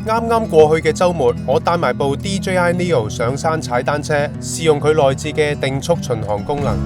啱啱過去嘅週末，我帶埋部 DJI Neo 上山踩單車，試用佢內置嘅定速巡航功能。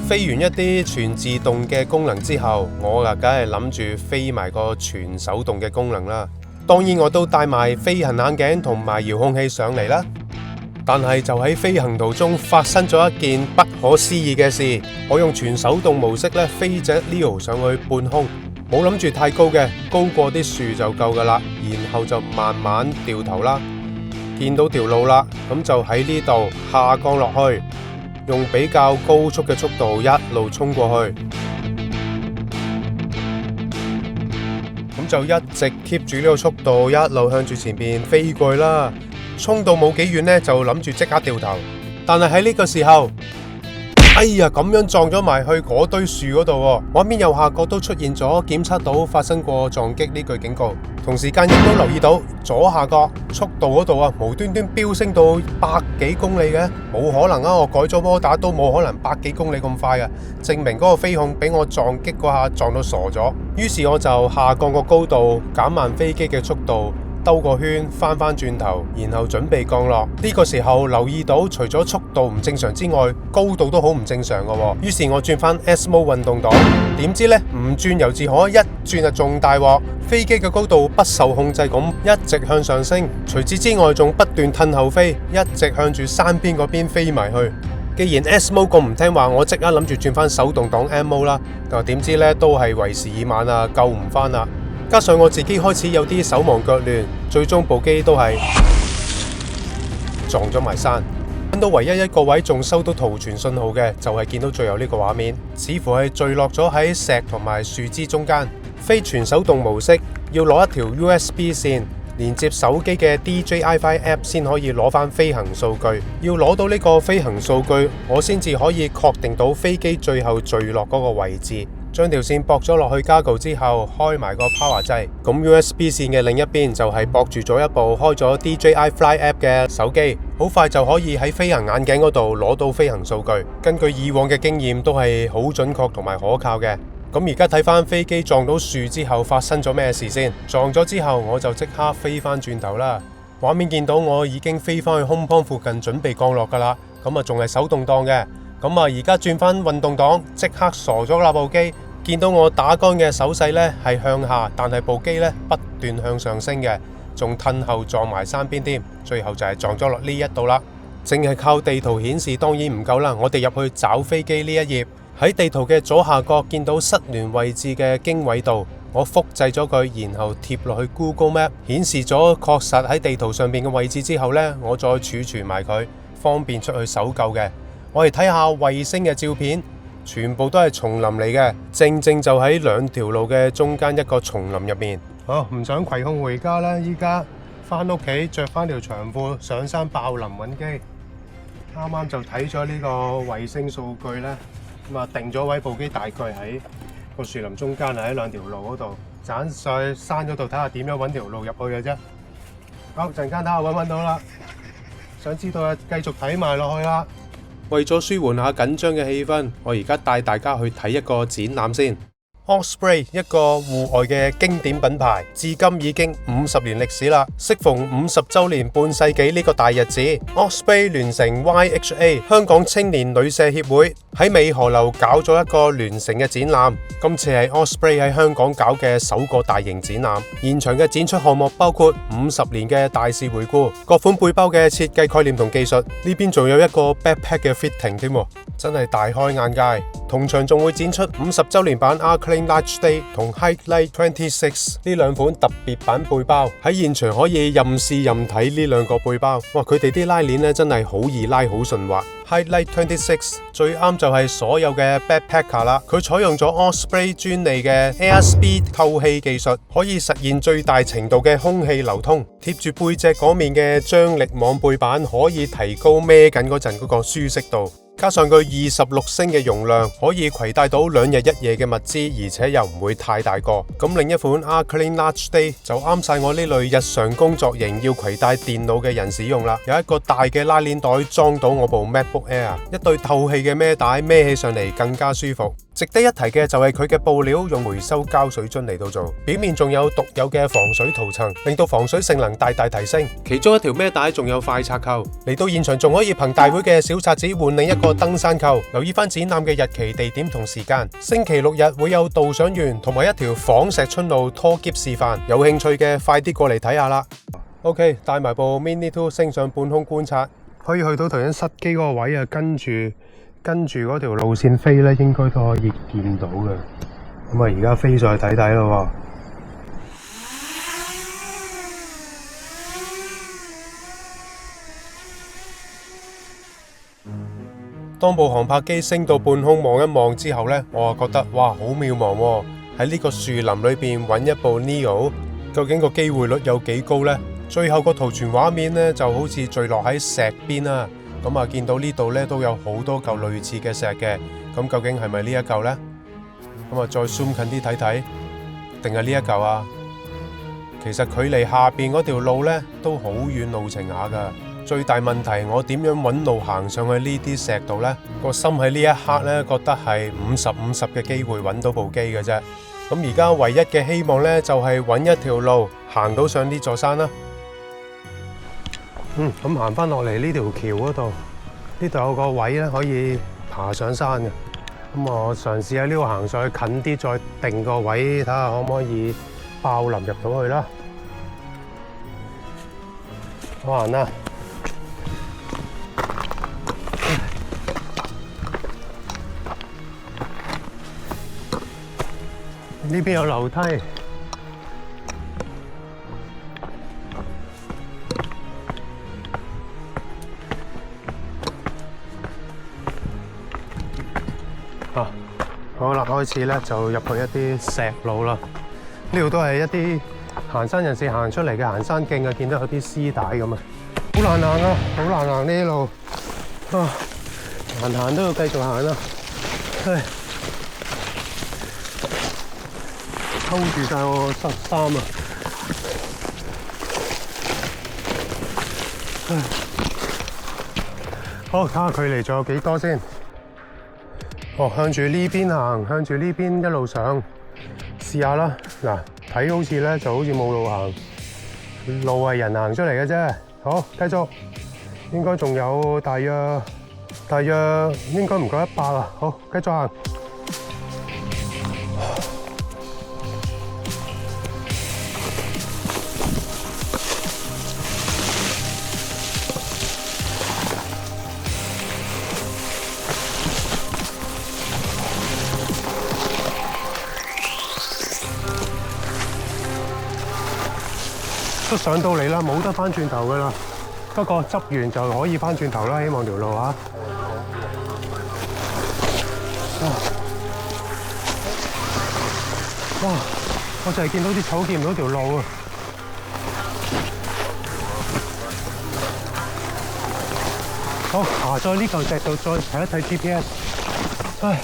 飛完一啲全自動嘅功能之後，我啊梗係諗住飛埋個全手動嘅功能啦。當然我都帶埋飛行眼鏡同埋遙控器上嚟啦。但係就喺飛行途中發生咗一件不可思議嘅事，我用全手動模式咧飛隻 Neo 上去半空，冇諗住太高嘅，高過啲樹就夠噶啦，然後就慢慢掉頭啦，見到條路啦，咁就喺呢度下降落去。用比較高速嘅速度一路衝過去，咁就一直 keep 住呢個速度，一路向住前面飛過去啦。衝到冇幾遠呢，就諗住即刻掉頭，但係喺呢個時候，哎呀，咁樣撞咗埋去嗰堆樹嗰度喎。畫面右下角都出現咗檢測到發生過撞擊呢句警告，同時間亦都留意到左下角速度嗰度啊，無端端飆升到100幾公里嘅，冇可能啊！我改咗摩打都冇可能100幾公里咁快啊！證明嗰個飛控俾我撞擊嗰下撞到傻咗。於是我就下降個高度，減慢飛機嘅速度，兜個圈翻轉頭，然後準備降落。呢個時候留意到除咗速度唔正常之外，高度都好唔正常嘅。於是我轉翻 S Mode 運動檔，點知呢？唔轉由自可，一轉就仲大鑊。飛機嘅高度不受控制咁一直向上升，除此之外仲不斷褪後飛，一直向住山邊嗰邊飛埋去。既然 S Mode 咁唔聽話，我即刻諗住轉翻手動擋 M Mode 啦。但係點知呢？都係為時已晚啊，救唔翻啦。加上我自己開始有啲手忙腳亂，最終部機都係撞咗埋山。揾到唯一一個位仲收到圖傳信號嘅，就係見到最後呢個畫面，似乎係墜落咗喺石同埋樹枝中間。非全手動模式要攞一條 USB 線連接手機嘅 DJI App 先可以攞返飛行數據。要攞到呢個飛行數據，我先至可以確定到飛機最後墜落嗰個位置。將條線駁咗落去加固之後，開埋個 power 掣。咁 USB 線嘅另一邊就係駁住咗一部開咗 DJI Fly App 嘅手機，好快就可以喺飛行眼鏡嗰度攞到飛行數據。根據以往嘅經驗，都係好準確同埋可靠嘅。咁而家睇翻飛機撞到樹之後發生咗咩事先？撞咗之後我就即刻飛翻轉頭啦。畫面見到我已經飛翻去空邦附近準備降落噶啦。咁啊仲係手動檔嘅。咁啊而家轉翻運動檔，即刻傻咗啦部機。見到我打桿嘅手勢呢係向下，但係部機呢不斷向上升嘅，仲褪後撞埋山邊添。最後就係撞咗落呢一度啦。淨係靠地圖顯示當然唔夠啦，我哋入去找飛機呢一頁。喺地圖嘅左下角見到失聯位置嘅經緯度，我複製咗佢，然後貼落去 Google Map， 顯示咗確實喺地圖上面嘅位置之後呢，我再儲存埋佢，方便出去搜救嘅。我哋睇下衛星嘅照片，全部都係叢林嚟嘅，正正就喺兩條路嘅中間一個叢林入面。好，唔想葵控回家啦，依家翻屋企着翻條長褲上山爆林揾機。啱啱就睇咗呢個衛星數據呢。咁啊，定咗位部機大概喺個樹林中間，喺兩條路嗰度，盞上山嗰度睇下點樣揾條路入去嘅啫。好，陣間睇下揾到啦。想知道啊，繼續睇埋落去啦。為咗舒緩下緊張嘅氣氛，我而家帶大家去睇一個展覽先。Osprey 一個戶外嘅經典品牌，至今已經50年歷史啦。適逢50週年半世紀呢個大日子 ，Osprey 聯成 YHA 香港青年旅舍協會喺美荷樓搞咗一個聯成嘅展覽。今次係 Osprey 喺香港搞嘅首個大型展覽，現場嘅展出項目包括50年嘅大事回顧、各款背包嘅設計概念同技術，呢邊仲有一個 backpack 嘅 fitting 添，真係大開眼界。同場仲會展出50週年版 Arclay Large Day 同 Highlight 26呢兩款特別版背包，喺現場可以任試任睇呢兩個背包。哇，佢哋啲拉鏈咧真係好易拉，好順滑。Highlight 26最啱就係所有嘅 backpacker 啦，佢採用咗 Osprey 專利嘅 Airspeed 透氣技術，可以實現最大程度嘅空氣流通。貼住背脊嗰面嘅張力網背板可以提高孭緊嗰陣嗰個舒適度。加上佢26升嘅容量，可以攜帶到2日1夜嘅物資，而且又唔會太大個。咁另一款 Arklin Large Day 就啱晒我呢類日常工作型要攜帶電腦嘅人使用啦。有一個大嘅拉鏈袋裝到我部 MacBook Air， 一對透氣嘅孭帶孭起上嚟更加舒服。值得一提嘅就係佢嘅布料用回收膠水樽嚟到做，表面仲有獨有嘅防水塗層，令到防水性能大大提升。其中一條孭帶仲有快拆扣，嚟到現場仲可以憑大會嘅小冊子換另一個登山扣。留意翻展覽嘅日期、地點同時間。星期6日會有導賞員同埋一條仿石春路拖篋示範，有興趣嘅快啲過嚟睇下啦。OK， 帶埋部 Mini 2升上半空觀察，可以去到頭先失機嗰個位啊，跟住嗰條路線飛咧，應該都可以見到嘅。咁啊，而家飛上去睇睇咯。當部航拍機升到半空望一望之後呢，我啊覺得哇，好渺茫喎！喺呢個樹林裏邊揾一部 Neo， 究竟個機會率有幾高呢？最後個圖傳畫面呢，就好似墜落喺石邊啦。咁啊，見到呢度咧都有好多嚿類似嘅石嘅，咁究竟係咪呢一嚿呢？咁啊，再 zoom 近啲睇睇，定係呢一嚿啊？其實距離下邊嗰條路咧都好遠路程下噶。最大問題，我點樣揾路行上去呢啲石度呢？個心喺呢一刻咧，覺得係50-50嘅機會揾到部機嘅啫。咁而家唯一嘅希望咧，就係揾一條路行到上呢座山啦。咁行翻落嚟呢條橋嗰度，呢度有個位咧可以爬上山嘅。咁我嘗試喺呢度行上去近啲，再定個位，睇下可唔可以爆林入到去啦。好行啦！呢邊有樓梯。好啦，開始咧就入去一啲石路啦。呢度都係一啲行山人士行出嚟嘅行山徑啊，見到有啲絲帶咁啊，好難行啊，好難行呢啲路啊，行都要繼續行啊，唉，抽住晒我恤衫啊，唉，好，睇下距離仲有幾多先。向住呢邊行，向住呢邊一路上，試下啦。嗱，睇好似咧就好似冇路行，路係人行出嚟嘅啫。好，繼續，應該仲有大約應該唔夠100啊。好，繼續行。都上到嚟啦，冇得翻轉頭噶啦。不過執完就可以翻轉頭啦，希望條路啊。哇！我就係見到啲草，見唔到條路啊。好，爬在呢嚿石度，再睇一睇 GPS。唉。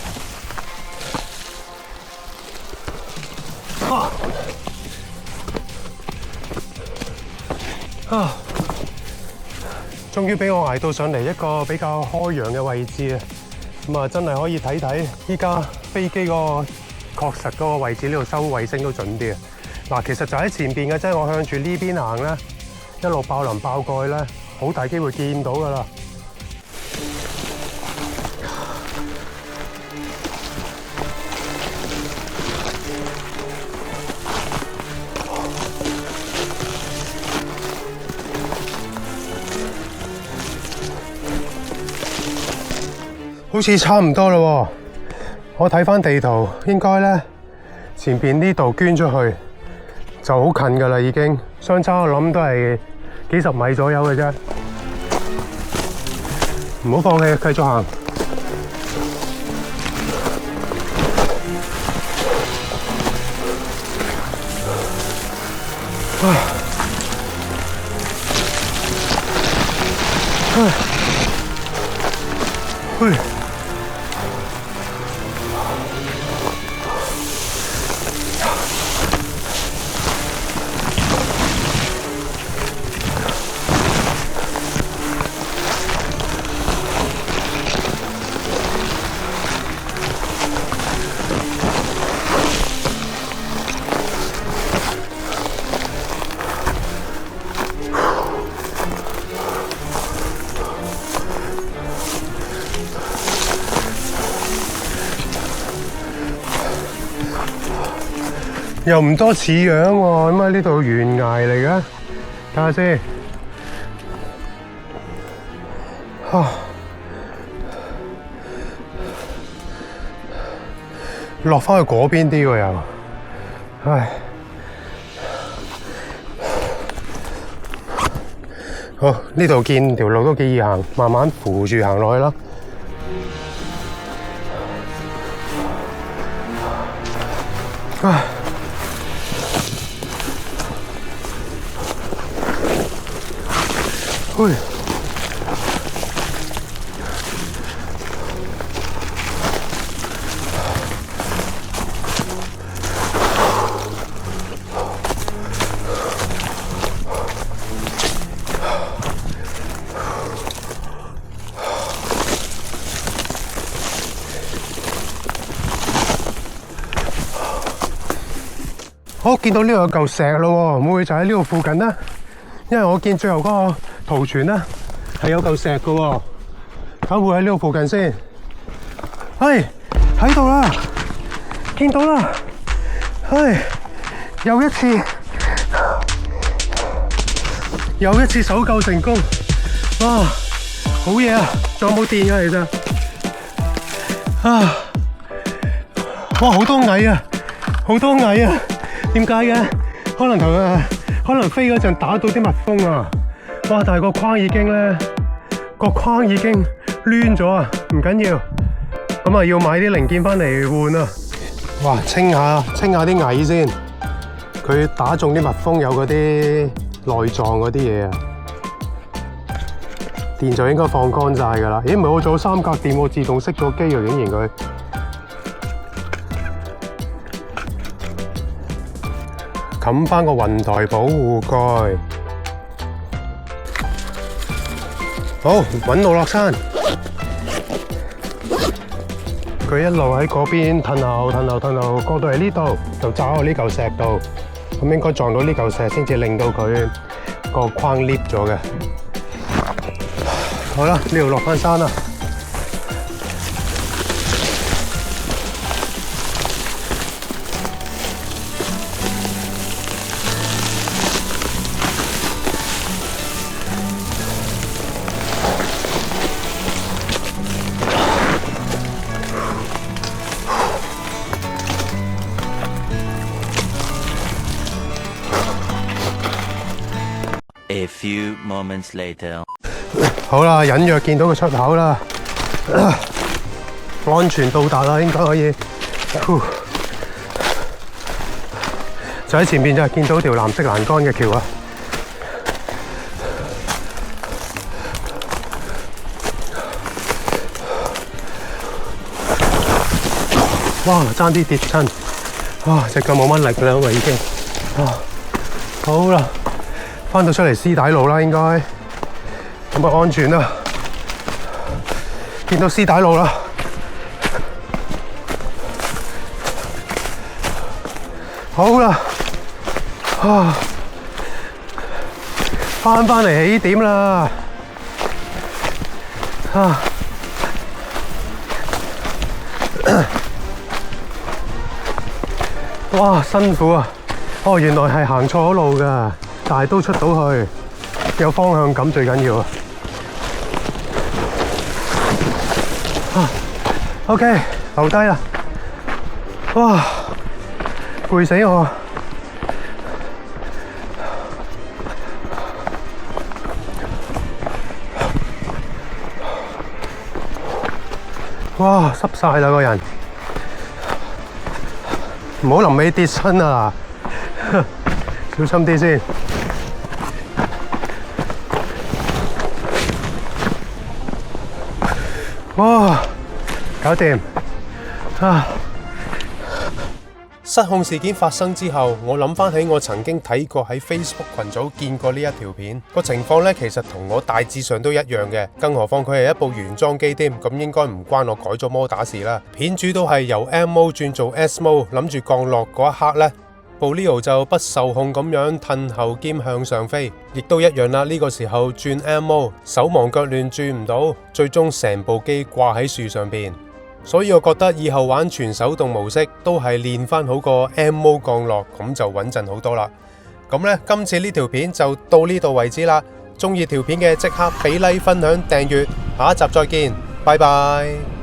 終於俾我捱到上嚟一個比較開揚嘅位置啊！咁啊，真係可以睇睇依家飛機個確實嗰個位置，呢度收衛星都準啲啊！嗱，其實就喺前邊嘅啫，我向住呢邊行咧，一路爆林爆過去咧，好大機會見到噶啦！好似差唔多啦喎，我睇翻地圖，應該咧前邊呢度捐出去就好近噶啦，已經相差我諗都係幾十米左右嘅啫，唔好放棄，繼續行。唉。又唔多似樣喎，咁啊呢度懸崖嚟嘅，睇下先。落翻去嗰邊啲喎又，唉。好，呢度見條路都幾易行，慢慢扶住行落去啦。唉。喂。好，見到呢度有嚿石咯喎，會唔會就喺呢度附近呢？因為我見最後嗰個圖傳呢係有嚿石嘅喎，睇會喺呢度附近先。係喺度啦，見到啦，係又一次搜救成功，哇，好嘢啊！仲有冇電啊？其實啊，哇，好多蟻啊，好多蟻啊！點解嘅？可能飛嗰陣打到啲蜜蜂啊！哇！但係個框已經攣咗啊！唔緊要，咁啊要買啲零件翻嚟換啊！哇！清下啲蟻先，佢打中啲蜜蜂有嗰啲內臟嗰啲嘢啊！電就應該放乾晒㗎啦。咦？唔係我做三格電，我自動熄咗機啊！竟然佢。冚返個雲台保護蓋，好揾路落山。佢一路喺嗰邊褪後，過到嚟呢度就揸喺呢嚿石度，咁應該撞到呢嚿石先至令到佢個框 lift 咗嘅。好啦，呢度落返山啦。A few moments later， 好啦，隱約見到個出口啦，安全到達啦，應該可以。就喺前面就見到條藍色欄杆嘅橋啊！哇！爭啲跌親，哇！隻腳冇乜力啦，因為已經好啦。翻到出嚟絲帶路啦，應該咁啊安全啦。見到絲帶路啦，好啦，翻嚟起點啦，哇辛苦啊！哦，原來係行錯咗路㗎。但係都出到去，有方向感最緊要啊！OK， 留低啦！哇，攰死我！哇，濕晒啦個人，唔好臨尾跌親啊！小心啲先。哇！搞掂啊！失控事件發生之後，我諗翻起我曾經睇過喺 Facebook 群組見過呢一條片，個情況呢，其實同我大致上都一樣嘅，更何況佢係一部原裝機添，咁應該唔關我改咗摩打事啦。片主都係由 M mode 轉做 S mode， 諗住降落嗰一刻呢，部 Leo 就不受控咁樣褪後兼向上飛，亦都一樣啦。呢個時候轉 M mode，手忙腳亂轉唔到，最終成部機掛喺樹上邊。所以我覺得以後玩全手動模式都係練翻好個 MO 降落，咁就穩陣好多啦。咁呢，今次呢條片就到呢度為止啦。中意條片嘅即刻俾 like、分享、訂閱，下一集再見，拜拜。